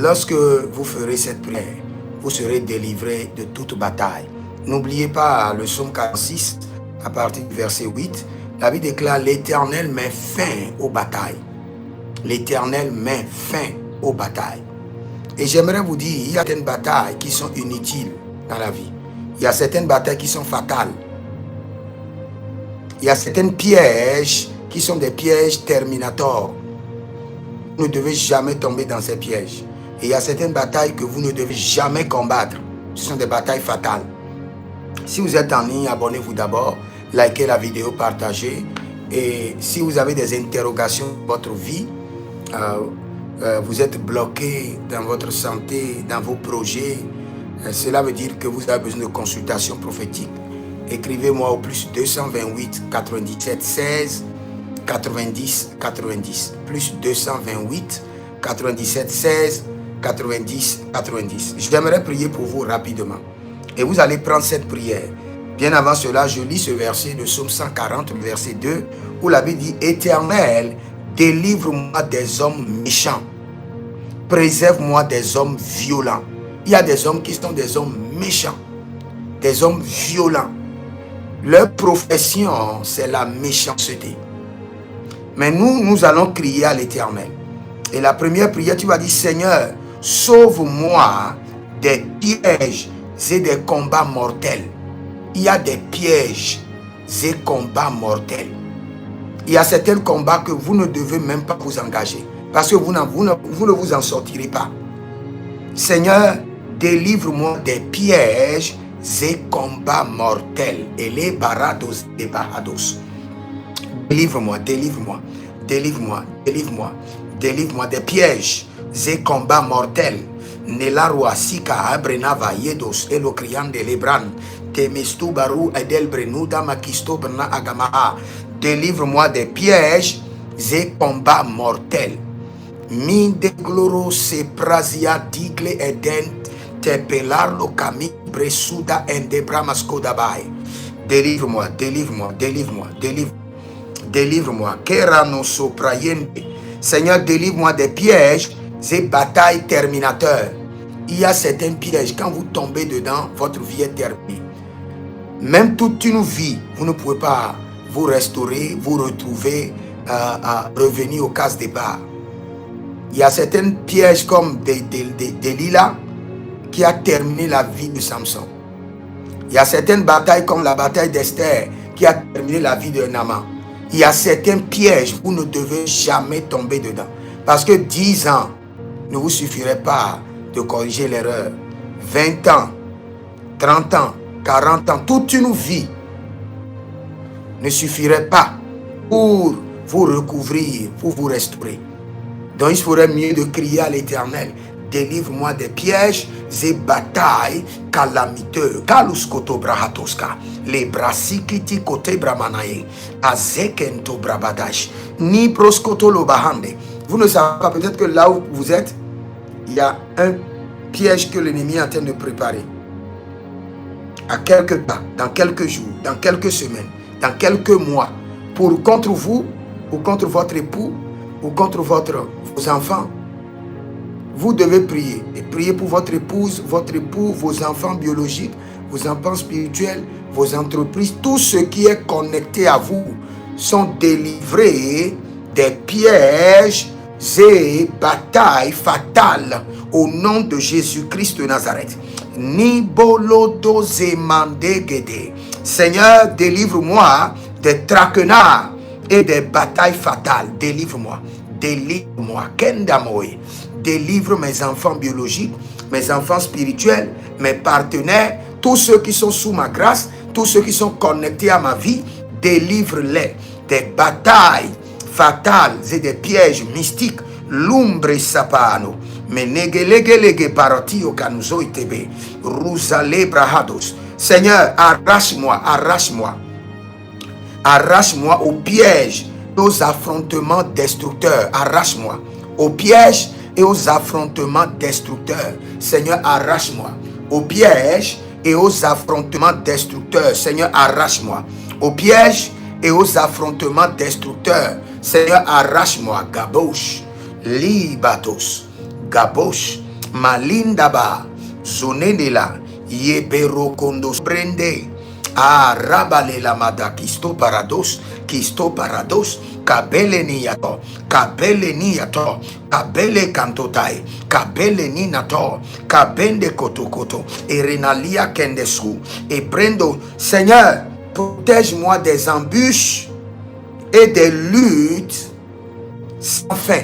Lorsque vous ferez cette prière, vous serez délivré de toute bataille. N'oubliez pas le psaume 46, à partir du verset 8. La Bible déclare: l'Éternel met fin aux batailles. L'Éternel met fin aux batailles. Et j'aimerais vous dire, il y a certaines batailles qui sont inutiles dans la vie. Il y a certaines batailles qui sont fatales. Il y a certains pièges qui sont des pièges terminators. Vous ne devez jamais tomber dans ces pièges. Et il y a certaines batailles que vous ne devez jamais combattre. Ce sont des batailles fatales. Si vous êtes en ligne, abonnez-vous d'abord, likez la vidéo, partagez. Et si vous avez des interrogations dans votre vie, vous êtes bloqué dans votre santé, dans vos projets, cela veut dire que vous avez besoin de consultation prophétique. Écrivez-moi au plus 228 97 16 90 90. Plus 228 97 16 90 90. J'aimerais prier pour vous rapidement. Et vous allez prendre cette prière. Bien avant cela, je lis ce verset de Psaume 140, verset 2, où la Bible dit: Éternel, délivre-moi des hommes méchants. Préserve-moi des hommes violents. Il y a des hommes qui sont des hommes méchants, des hommes violents. Leur profession, c'est la méchanceté. Mais nous allons crier à l'Éternel. Et la première prière, tu vas dire: Seigneur, sauve-moi des pièges et des combats mortels. Il y a des pièges et combats mortels. Il y a certains combats que vous ne devez même pas vous engager, parce que vous ne vous en sortirez pas. Seigneur, délivre-moi des pièges et combats mortels. Et les barados et barados. Délivre-moi, délivre-moi, délivre-moi, délivre-moi, délivre-moi des pièges et combats mortels. Nelarwa sika abrenava yedos elocrian de lebran temestu baru edel brenuda makisto brna agamaha. Délivre-moi des pièges et combats mortels. Min de gloro se prazia digle eden te pelar lo kami bresuda endebra maskodabai. Délivre-moi, délivre-moi, délivre-moi, délivre-moi. Délivre-moi. Kerano soprayende. Seigneur, délivre-moi des pièges et batailles terminateurs. Il y a certains pièges, quand vous tombez dedans, votre vie est terminée. Même toute une vie, vous ne pouvez pas vous restaurer, vous retrouver, revenir au casse départ. Il y a certains pièges comme Delilah qui a terminé la vie de Samson. Il y a certaines batailles comme la bataille d'Esther qui a terminé la vie de Naaman. Il y a certains pièges, vous ne devez jamais tomber dedans. Parce que 10 ans ne vous suffirait pas de corriger l'erreur. 20 ans, 30 ans, 40 ans, toute une vie ne suffirait pas pour vous recouvrir, pour vous restaurer. Donc il faudrait mieux de crier à l'Éternel: délivre-moi des pièges et batailles calamiteux. Kaluskoto brahatoska. Les brasikiti kote bramanaye. Azekento brabadash. Ni proskoto lobahande. Vous ne savez pas, peut-être que là où vous êtes, il y a un piège que l'ennemi est en train de préparer. À quelque temps, dans quelques jours, dans quelques semaines, dans quelques mois, contre vous, ou contre votre époux, ou contre vos enfants. Vous devez prier. Et prier pour votre épouse, votre époux, vos enfants biologiques, vos enfants spirituels, vos entreprises. Tout ce qui est connecté à vous sont délivrés des pièges et batailles fatales au nom de Jésus-Christ de Nazareth. Seigneur, délivre-moi des traquenards et des batailles fatales. Délivre-moi. Délivre-moi. Kendamoe. Délivre mes enfants biologiques, mes enfants spirituels, mes partenaires, tous ceux qui sont sous ma grâce, tous ceux qui sont connectés à ma vie. Délivre-les des batailles fatales et des pièges mystiques. L'umbre sapano. Menegelege paratio kanuzo itebe. Rusale brahados. Seigneur, arrache-moi, arrache-moi. Arrache-moi aux pièges, aux affrontements destructeurs. Arrache-moi aux pièges et aux affrontements destructeurs. Seigneur, arrache-moi aux pièges et aux affrontements destructeurs. Seigneur, arrache-moi aux pièges et aux affrontements destructeurs. Seigneur, arrache-moi. Gabosh, libatos, gabosh, Malindaba, Zonenela, Yebero Kondo Sprende, Ah, Rabale la Mada, Kisto Parados, Kabele Niato, Kabele Niato, Kabele Kantotai, Kabele Ninato, Kabende Kotokoto, et Renalia Kendesu, et Brendo, Seigneur, protège-moi des embûches et des luttes sans fin.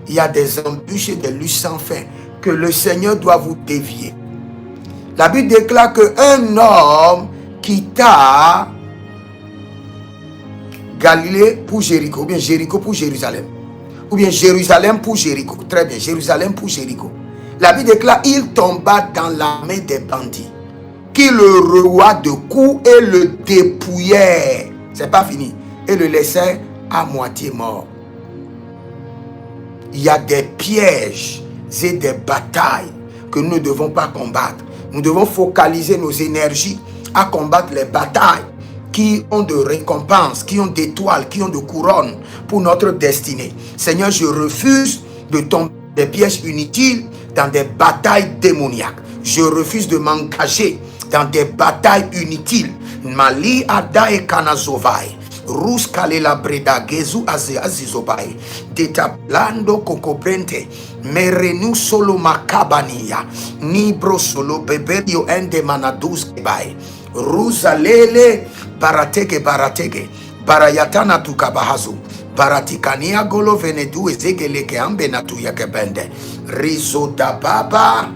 Il y a des embûches et des luttes sans fin que le Seigneur doit vous dévier. La Bible déclare qu'un homme quitta Galilée pour Jéricho, ou bien Jéricho pour Jérusalem, ou bien Jérusalem pour Jéricho. Très bien, Jérusalem pour Jéricho. La Bible déclare il tomba dans la main des bandits qui le rouaient de coups et le dépouillaient. C'est pas fini. Et le laissaient à moitié mort. Il y a des pièges et des batailles que nous ne devons pas combattre. Nous devons focaliser nos énergies à combattre les batailles qui ont de récompenses, qui ont d'étoiles, qui ont de couronnes pour notre destinée. Seigneur, je refuse de tomber dans des pièges inutiles, dans des batailles démoniaques. Je refuse de m'engager dans des batailles inutiles. Mali Ada et Kanazovai. Rus Kalela Breda Gezu Azizobai. Detablando Cocobrente. Merenu solo Macabania. Nibro solo Beberio Ende Manadus Bai. Rusalele Barateke Barateke. Barayatana Tukabahazu. Baratikania Golo Venedu Ezegeleke Ambenatu Yakebende. Rizo da Baba.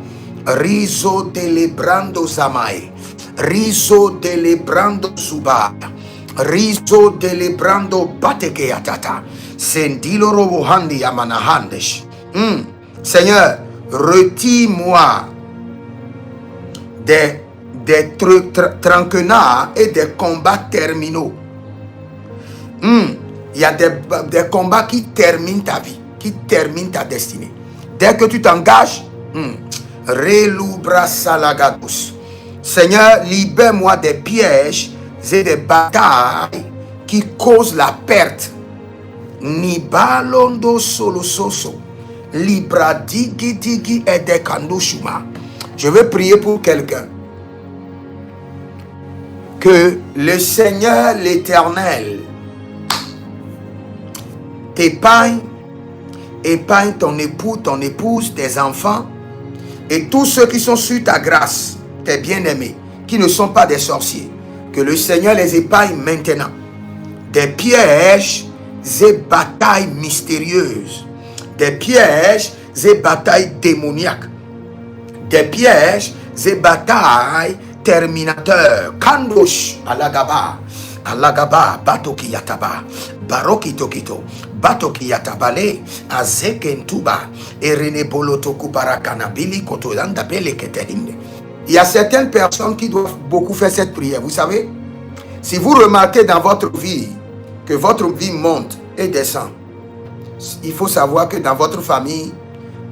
Rizo delebrando Zamai. Rizo delebrando Suba. Rizo delebrando Bateke Atata. Sendilo Robohandi Yamanahandesh. Seigneur, retire-moi des traquenards et des combats terminaux. Il y a des combats qui terminent ta vie, qui terminent ta destinée. Dès que tu t'engages, Relubra Salagados. Seigneur, libère-moi des pièges et des batailles qui causent la perte. Nibalondo solo soso. Libra digi digi edekando shuma. Je veux prier pour quelqu'un. Que le Seigneur l'Éternel t'épargne, épargne ton époux, ton épouse, tes enfants et tous ceux qui sont sur ta grâce, tes bien-aimés, qui ne sont pas des sorciers. Que le Seigneur les épargne maintenant des pièges et batailles mystérieuses, des pièges et batailles démoniaques, des pièges et batailles terminateurs. Kandosh alagaba batoki yataba baroki tokito batoki yatabale azekentuba erene boloto kubarakana bili koto yanda bele ketehinde. Il y a certaines personnes qui doivent beaucoup faire cette prière. Vous savez, si vous remarquez dans votre vie que votre vie monte et descend, il faut savoir que dans votre famille,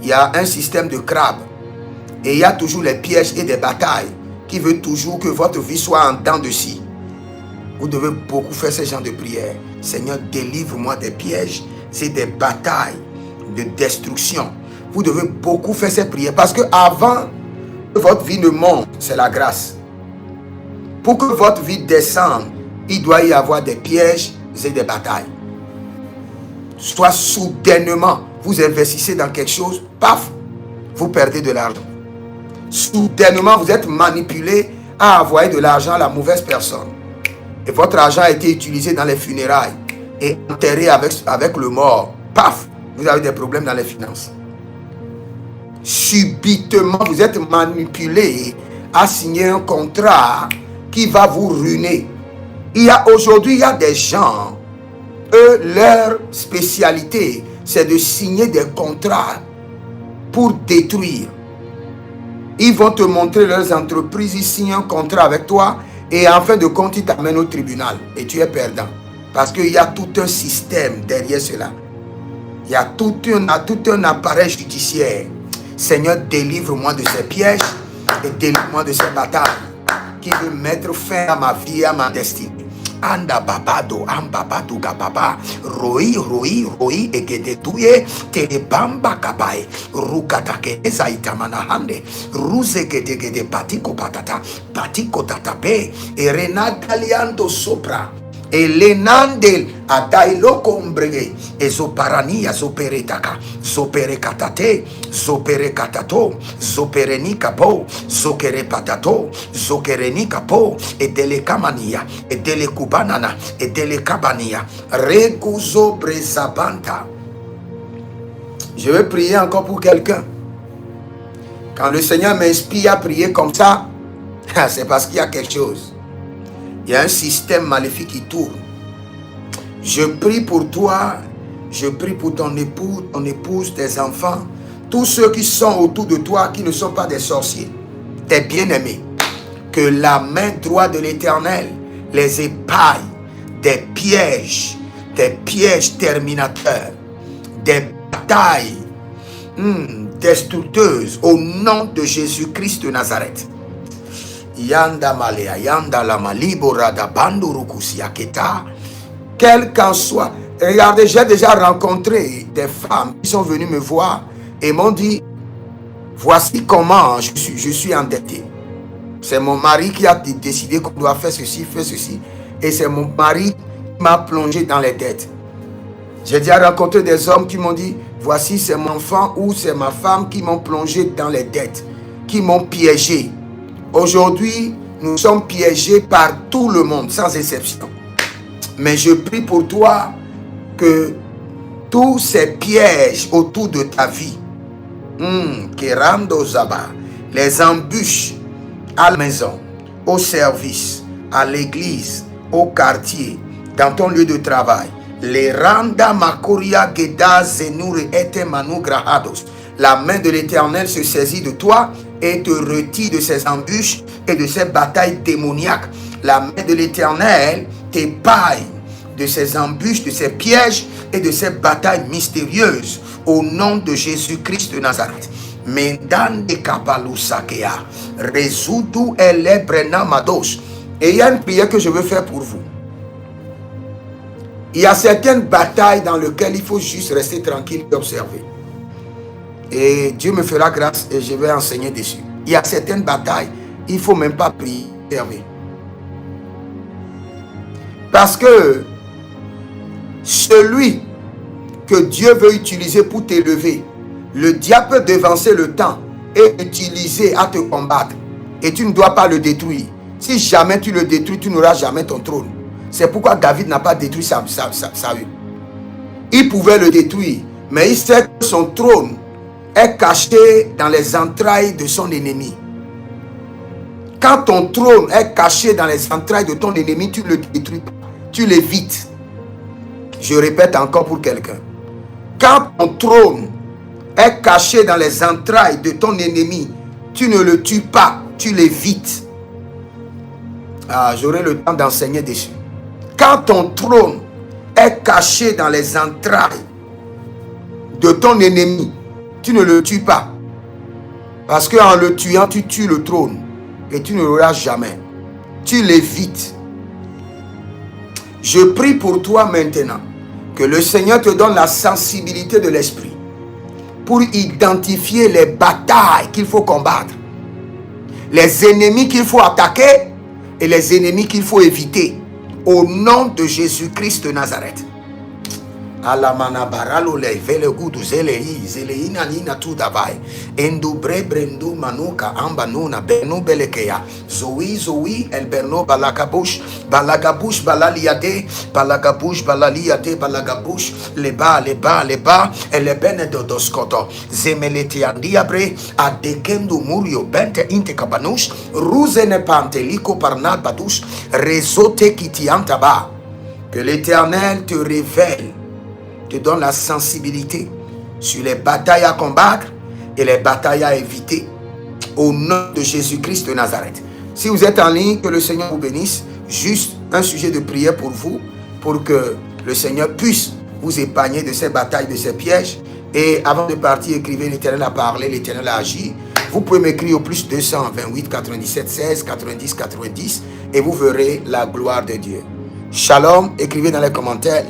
il y a un système de crabe. Et il y a toujours les pièges et des batailles qui veulent toujours que votre vie soit en dents de scie. Vous devez beaucoup faire ce genre de prière. Seigneur, délivre-moi des pièges et des batailles de destruction. Vous devez beaucoup faire cette prière parce que avant que votre vie ne monte, c'est la grâce. Pour que votre vie descende, il doit y avoir des pièges et des batailles. Soit soudainement, vous investissez dans quelque chose, paf, vous perdez de l'argent. Soudainement, vous êtes manipulé à envoyer de l'argent à la mauvaise personne. Et votre argent a été utilisé dans les funérailles et enterré avec le mort. Paf, vous avez des problèmes dans les finances. Subitement, vous êtes manipulé à signer un contrat qui va vous ruiner. Aujourd'hui, il y a des gens, eux, leur spécialité, c'est de signer des contrats pour détruire. Ils vont te montrer leurs entreprises, ils signent un contrat avec toi et en fin de compte, ils t'amènent au tribunal et tu es perdant. Parce qu'il y a tout un système derrière cela. Il y a tout un appareil judiciaire. Seigneur, délivre-moi de ces pièges et délivre-moi de ces batailles qui veulent mettre fin à ma vie, à ma destinée. anda babado ambabado gababa roi egedetuye telebamba kabae rukatake ezaitamana hande ruzegedegede patiko tatape erenagaliando sopra elenandel adailo combrege ezoparania zoperetaka zoperekatate zoperekatato zoperenikapo zokerepatato zokerenikapo edelekamania edelekubanana edelekabania reguzo brezabanta. Je vais prier encore pour quelqu'un. Quand le Seigneur m'inspire à prier comme ça, c'est parce qu'il y a quelque chose. Il y a un système maléfique qui tourne. Je prie pour toi, je prie pour ton époux, ton épouse, tes enfants, tous ceux qui sont autour de toi, qui ne sont pas des sorciers, tes bien-aimés. Que la main droite de l'Éternel les épaille des pièges terminateurs, des batailles destructeuses au nom de Jésus-Christ de Nazareth. Yanda malea, yanda lama libora da bandurukusia keta. Quel qu'en soit. Regardez, j'ai déjà rencontré des femmes qui sont venues me voir et m'ont dit, voici comment je suis endetté. C'est mon mari qui a décidé qu'on doit faire ceci. Et c'est mon mari qui m'a plongé dans les dettes. J'ai déjà rencontré des hommes qui m'ont dit, voici c'est mon enfant ou c'est ma femme qui m'ont plongé dans les dettes, qui m'ont piégé. Aujourd'hui, nous sommes piégés par tout le monde, sans exception. Mais je prie pour toi que tous ces pièges autour de ta vie, les embûches à la maison, au service, à l'église, au quartier, dans ton lieu de travail, les randa makoria geda zenure ete manu grahados. La main de l'Éternel se saisit de toi et te retire de ces embûches et de ces batailles démoniaques. La main de l'Éternel t'épaille de ces embûches, de ces pièges et de ces batailles mystérieuses au nom de Jésus-Christ de Nazareth. Mendande kapalusakea rezudu elebrena mados. Et il y a une prière que je veux faire pour vous. Il y a certaines batailles dans lesquelles il faut juste rester tranquille et observer. Et Dieu me fera grâce et je vais enseigner dessus. Il y a certaines batailles, il ne faut même pas prier, observer. Parce que celui que Dieu veut utiliser pour t'élever, le diable peut devancer le temps et l'utiliser à te combattre. Et tu ne dois pas le détruire. Si jamais tu le détruis, tu n'auras jamais ton trône. C'est pourquoi David n'a pas détruit Saül. Il pouvait le détruire, mais il sait que son trône est caché dans les entrailles de son ennemi. Quand ton trône est caché dans les entrailles de ton ennemi, tu ne le détruis pas, tu l'évites. Je répète encore pour quelqu'un. Quand ton trône est caché dans les entrailles de ton ennemi, tu ne le tues pas, tu l'évites. J'aurai le temps d'enseigner dessus. Quand ton trône est caché dans les entrailles de ton ennemi, tu ne le tues pas. Parce qu'en le tuant, tu tues le trône. Et tu ne l'auras jamais. Tu l'évites. Je prie pour toi maintenant. Que le Seigneur te donne la sensibilité de l'esprit. Pour identifier les batailles qu'il faut combattre. Les ennemis qu'il faut attaquer. Et les ennemis qu'il faut éviter. Au nom de Jésus-Christ de Nazareth. Alamana baralo le vele gudu zelei nina tu davai endu brendu manuka ambanuna benu belekeya zoui el berno balagabush balaliade balagabush leba ele benedo doskoto zemeleti andiabre adekendu murio bente inte kabanush ruzene panteliko parnal badush rezote kitiantaba. Que l'Éternel te révèle, te donne la sensibilité sur les batailles à combattre et les batailles à éviter au nom de Jésus-Christ de Nazareth. Si vous êtes en ligne, que le Seigneur vous bénisse. Juste un sujet de prière pour vous, pour que le Seigneur puisse vous épargner de ces batailles, de ces pièges. Et avant de partir, écrivez: l'Éternel a parlé, l'Éternel a agi. Vous pouvez m'écrire au plus 228 97 16 90 90 et vous verrez la gloire de Dieu. Shalom, écrivez dans les commentaires.